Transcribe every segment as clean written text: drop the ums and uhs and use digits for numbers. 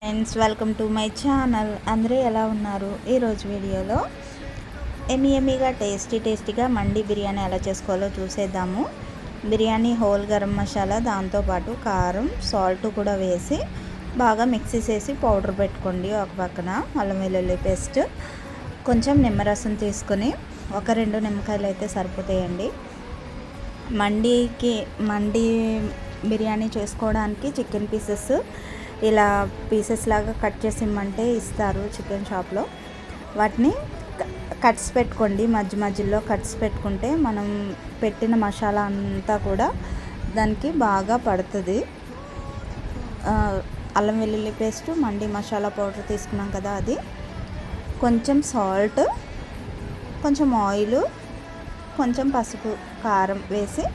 Friends, welcome to my channel. అందరూ ఎలా ఉన్నారు? ఈరోజు వీడియోలో ఎమ్మీగా టేస్టీగా మండి బిర్యానీ ఎలా చేసుకోవాలో చూసేద్దాము. బిర్యానీ హోల్ గరం మసాలా, దాంతోపాటు కారం, సాల్ట్ కూడా వేసి బాగా మిక్సీ చేసి పౌడర్ పెట్టుకోండి. ఒక పక్కన అల్లం వెల్లుల్లి పేస్ట్, కొంచెం నిమ్మరసం తీసుకొని ఒక 2 నిమ్మకాయలు అయితే సరిపోతాయండి. మండి బిర్యానీ చేసుకోవడానికి చికెన్ పీసెస్ ఇలా పీసెస్ లాగా కట్ చేసి ఇమ్మంటే ఇస్తారు చికెన్ షాప్లో. వాటిని కట్స్ పెట్టుకోండి, మధ్యలో కట్స్ పెట్టుకుంటే మనం పెట్టిన మసాలా అంతా కూడా దానికి బాగా పడుతుంది. అల్లం వెల్లుల్లి పేస్ట్, మండి మసాలా పౌడర్ తీసుకున్నాం కదా, అది కొంచెం సాల్ట్, కొంచెం ఆయిల్, కొంచెం పసుపు, కారం వేసి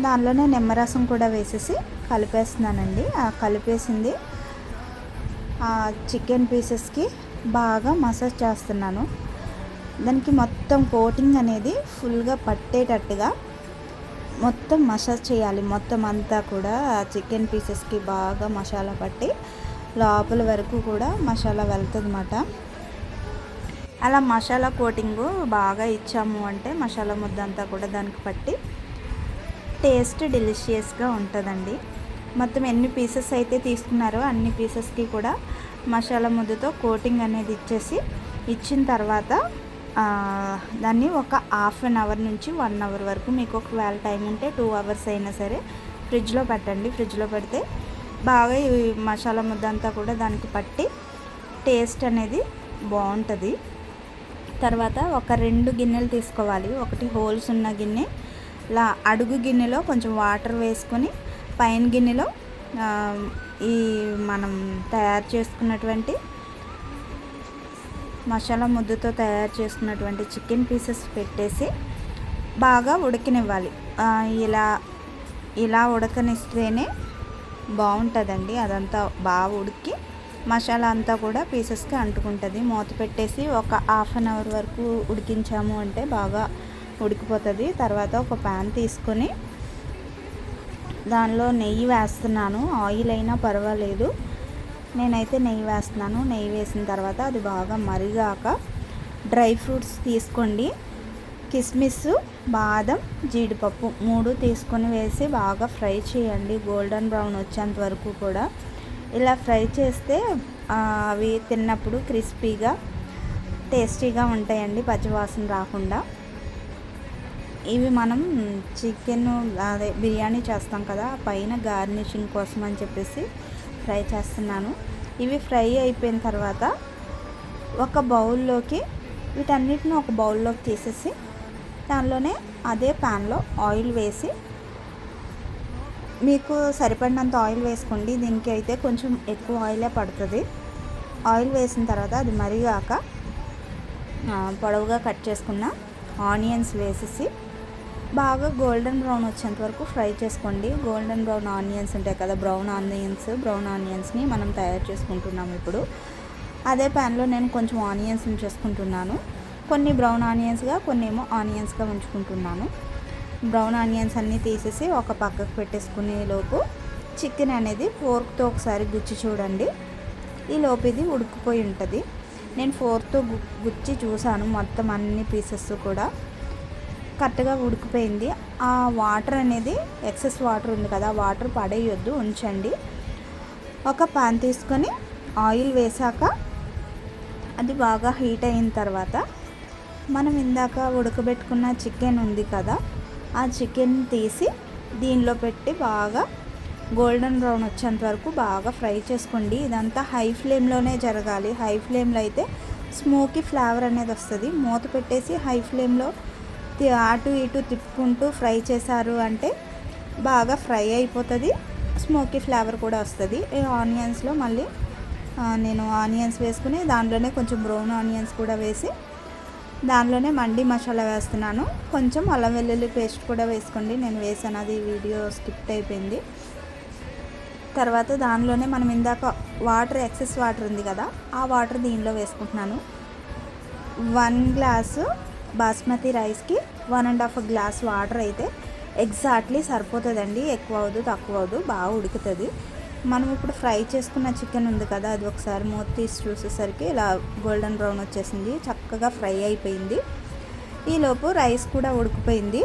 దానిలోనే నిమ్మరసం కూడా వేసేసి కలిపేస్తున్నానండి. ఆ కలిపేసింది ఆ చికెన్ పీసెస్కి బాగా మసాజ్ చేస్తున్నాను. దానికి మొత్తం కోటింగ్ అనేది ఫుల్గా పట్టేటట్టుగా మొత్తం మసాజ్ చేయాలి. మొత్తం అంతా కూడా చికెన్ పీసెస్కి బాగా మసాలా పట్టి లోపల వరకు కూడా మసాలా వెళ్తుంది అన్నమాట. అలా మసాలా కోటింగు బాగా ఇచ్చాము అంటే మసాలా ముద్ద అంతా కూడా దానికి పట్టి టేస్ట్ డెలిషియస్గా ఉంటుందండి. మొత్తం ఎన్ని పీసెస్ అయితే తీసుకున్నారో అన్ని పీసెస్కి కూడా మసాలా ముద్దతో కోటింగ్ అనేది ఇచ్చిన తర్వాత దాన్ని ఒక హాఫ్ అన్ అవర్ నుంచి 1 అవర్ వరకు, మీకు ఒకవేళ టైం ఉంటే 2 అవర్స్ అయినా సరే ఫ్రిడ్జ్లో పెట్టండి. ఫ్రిడ్జ్లో పెడితే బాగా ఈ మసాలా ముద్ద అంతా కూడా దానికి పట్టి టేస్ట్ అనేది బాగుంటుంది. తర్వాత ఒక 2 గిన్నెలు తీసుకోవాలి. ఒకటి హోల్స్ ఉన్న గిన్నె, ఇలా అడుగు గిన్నెలో కొంచెం వాటర్ వేసుకొని పైన గిన్నెలో ఈ మనం తయారు చేసుకున్నటువంటి మసాలా ముద్దతో తయారు చేసుకున్నటువంటి చికెన్ పీసెస్ పెట్టేసి బాగా ఉడకనివ్వాలి. ఇలా ఉడకనిస్తేనే బాగుంటుందండి. అదంతా బాగా ఉడికి మసాలా అంతా కూడా పీసెస్కి అంటుకుంటుంది. మూత పెట్టేసి ఒక హాఫ్ అన్ అవర్ వరకు ఉడికించాము అంటే బాగా ఉడికిపోతుంది. తర్వాత ఒక ప్యాన్ తీసుకొని దానిలో నెయ్యి వేస్తున్నాను. ఆయిల్ అయినా పర్వాలేదు, నేనైతే నెయ్యి వేస్తున్నాను. నెయ్యి వేసిన తర్వాత అది బాగా మరిగాక డ్రై ఫ్రూట్స్ తీసుకోండి. కిస్మిస్, బాదం, జీడిపప్పు 3 తీసుకొని వేసి బాగా ఫ్రై చేయండి, గోల్డెన్ బ్రౌన్ వచ్చేంత వరకు కూడా. ఇలా ఫ్రై చేస్తే అవి తిన్నప్పుడు క్రిస్పీగా టేస్టీగా ఉంటాయండి, పచ్చివాసన రాకుండా. ఇవి మనం చికెన్ బిర్యానీ చేస్తాం కదా, పైన గార్నిషింగ్ కోసం అని చెప్పేసి ఫ్రై చేస్తున్నాను. ఇవి ఫ్రై అయిపోయిన తర్వాత ఒక బౌల్లోకి వీటన్నిటిని ఒక బౌల్లోకి తీసేసి దానిలోనే అదే ప్యాన్లో ఆయిల్ వేసి, మీకు సరిపడినంత ఆయిల్ వేసుకోండి. దీనికి అయితే కొంచెం ఎక్కువ ఆయిలే పడుతుంది. ఆయిల్ వేసిన తర్వాత అది మరిగాక పొడవుగా కట్ చేసుకున్న ఆనియన్స్ వేసేసి బాగా గోల్డెన్ బ్రౌన్ వచ్చేంత వరకు ఫ్రై చేసుకోండి. గోల్డెన్ బ్రౌన్ ఆనియన్స్ ఉంటాయి కదా, బ్రౌన్ ఆనియన్స్ని మనం తయారు చేసుకుంటున్నాము ఇప్పుడు. అదే ప్యాన్లో నేను కొంచెం ఆనియన్స్ని చేసుకుంటున్నాను. కొన్ని బ్రౌన్ ఆనియన్స్గా, కొన్ని ఏమో ఆనియన్స్గా ఉంచుకుంటున్నాను. బ్రౌన్ ఆనియన్స్ అన్నీ తీసేసి ఒక పక్కకు పెట్టేసుకునే లోపు చికెన్ అనేది ఫోర్క్తో ఒకసారి గుచ్చి చూడండి. ఈ లోపు ఇది ఉడికిపోయి ఉంటుంది. నేను ఫోర్క్తో గుచ్చి చూసాను, మొత్తం అన్ని పీసెస్ కూడా కరెక్ట్గా ఉడికిపోయింది. ఆ వాటర్ అనేది ఎక్సెస్ వాటర్ ఉంది కదా, వాటర్ పడేయొద్దు, ఉంచండి. ఒక పాన్ తీసుకొని ఆయిల్ వేసాక అది బాగా హీట్ అయిన తర్వాత మనం ఇందాక ఉడకబెట్టుకున్న చికెన్ ఉంది కదా, ఆ చికెన్ తీసి దీనిలో పెట్టి బాగా గోల్డెన్ బ్రౌన్ వచ్చేంత వరకు బాగా ఫ్రై చేసుకోండి. ఇదంతా హై ఫ్లేమ్లోనే జరగాలి. హై ఫ్లేమ్లో అయితే స్మోకీ ఫ్లేవర్ అనేది వస్తుంది. మూత పెట్టేసి హై ఫ్లేమ్లో అటు ఇటు తిప్పుకుంటూ ఫ్రై చేశారు అంటే బాగా ఫ్రై అయిపోతుంది, స్మోకీ ఫ్లేవర్ కూడా వస్తుంది. ఈ ఆనియన్స్లో మళ్ళీ నేను ఆనియన్స్ వేసుకుని దాంట్లోనే కొంచెం బ్రౌన్ ఆనియన్స్ కూడా వేసి దానిలోనే మండి మసాలా వేస్తున్నాను. కొంచెం అల్లం వెల్లుల్లి పేస్ట్ కూడా వేసుకోండి, నేను వేసాను, అది వీడియో స్కిప్ అయిపోయింది. తర్వాత దానిలోనే మనం ఇందాక ఎక్సెస్ వాటర్ ఉంది కదా, ఆ వాటర్ దీనిలో వేసుకుంటున్నాను. 1 గ్లాసు బాస్మతి రైస్కి 1.5 గ్లాస్ వాటర్ అయితే ఎగ్జాక్ట్లీ సరిపోతుందండి. ఎక్కువ అవ్వదు, తక్కువ అవ్వదు, బాగా ఉడుకుతుంది. మనం ఇప్పుడు ఫ్రై చేసుకున్న చికెన్ ఉంది కదా, అది ఒకసారి మూత తీసి చూసేసరికి ఇలా గోల్డెన్ బ్రౌన్ వచ్చేసింది, చక్కగా ఫ్రై అయిపోయింది. ఈలోపు రైస్ కూడా ఉడికిపోయింది.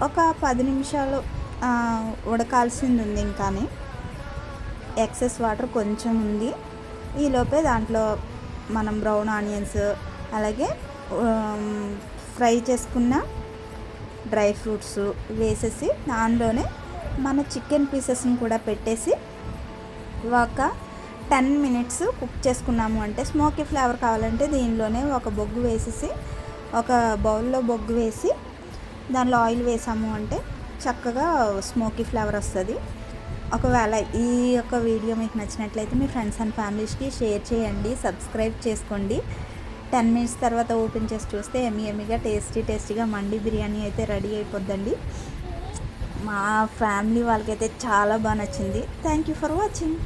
ఒక 10 నిమిషాలు ఉడకాల్సింది ఉంది, ఇంకానే ఎక్సెస్ వాటర్ కొంచెం ఉంది. ఈలోపే దాంట్లో మనం బ్రౌన్ ఆనియన్స్ అలాగే ఫ్రై చేసుకున్న డ్రై ఫ్రూట్స్ వేసేసి దానిలోనే మన చికెన్ పీసెస్ని కూడా పెట్టేసి ఒక 10 మినిట్స్ కుక్ చేసుకున్నాము అంటే స్మోకీ ఫ్లేవర్ కావాలంటే దీనిలోనే ఒక బొగ్గు వేసేసి, ఒక బౌల్లో బొగ్గు వేసి దానిలో ఆయిల్ వేసాము అంటే చక్కగా స్మోకీ ఫ్లేవర్ వస్తుంది. ఒకవేళ ఈ యొక్క వీడియో మీకు నచ్చినట్లయితే మీ ఫ్రెండ్స్ అండ్ ఫ్యామిలీస్కి షేర్ చేయండి, సబ్స్క్రైబ్ చేసుకోండి. 10 మినిట్స్ తర్వాత ఓపెన్ చేసి చూస్తే ఎమ్మీగా టేస్టీగా మండి బిర్యానీ అయితే రెడీ అయిపోద్దండి. మా ఫ్యామిలీ వాళ్ళకైతే చాలా బాగా నచ్చింది. Thank you for watching.